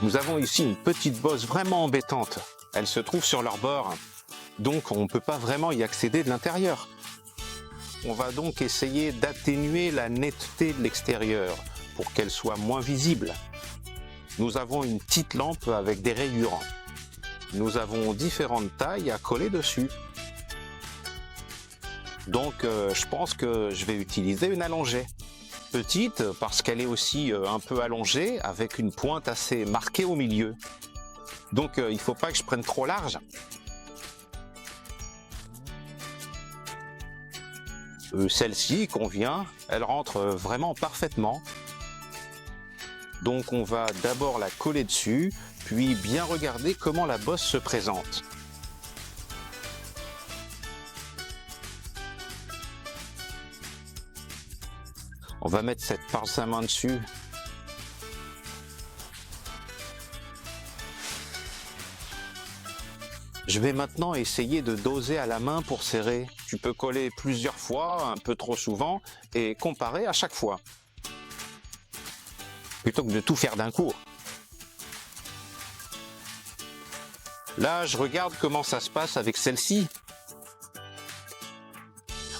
Nous avons ici une petite bosse vraiment embêtante. Elle se trouve sur leur bord, donc on ne peut pas vraiment y accéder de l'intérieur. On va donc essayer d'atténuer la netteté de l'extérieur pour qu'elle soit moins visible. Nous avons une petite lampe avec des rayures. Nous avons différentes tailles à coller dessus. Donc je pense que je vais utiliser une allongée. Petite parce qu'elle est aussi un peu allongée avec une pointe assez marquée au milieu. Donc il ne faut pas que je prenne trop large. Celle-ci convient, elle rentre vraiment parfaitement. Donc on va d'abord la coller dessus, puis bien regarder comment la bosse se présente. On va mettre cette pince à main dessus. Je vais maintenant essayer de doser à la main pour serrer. Tu peux coller plusieurs fois, un peu trop souvent, et comparer à chaque fois. Plutôt que de tout faire d'un coup. Là, je regarde comment ça se passe avec celle-ci.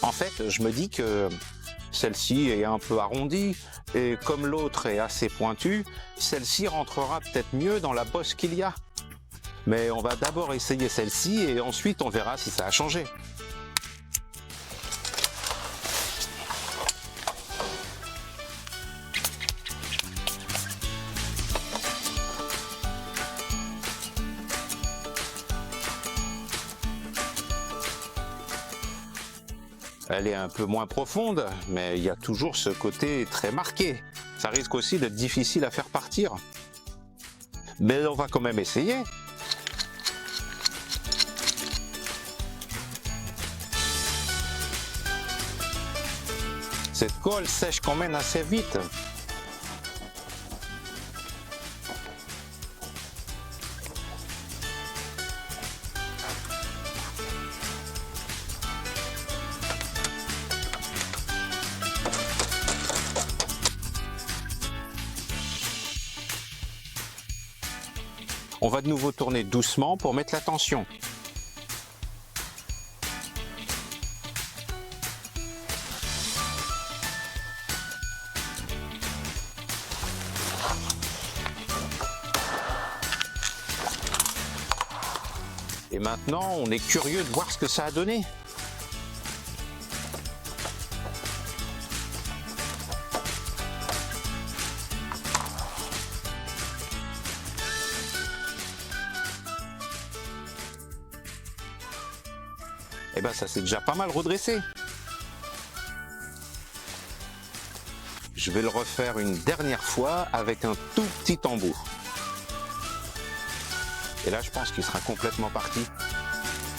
En fait, je me dis que celle-ci est un peu arrondie, et comme l'autre est assez pointue, celle-ci rentrera peut-être mieux dans la bosse qu'il y a. Mais on va d'abord essayer celle-ci, et ensuite on verra si ça a changé. Elle est un peu moins profonde, mais il y a toujours ce côté très marqué. Ça risque aussi d'être difficile à faire partir. Mais on va quand même essayer. Cette colle sèche quand même assez vite. On va de nouveau tourner doucement pour mettre la tension. Et maintenant, on est curieux de voir ce que ça a donné. Eh ben, ça s'est déjà pas mal redressé. Je vais le refaire une dernière fois avec un tout petit embout. Et là, je pense qu'il sera complètement parti.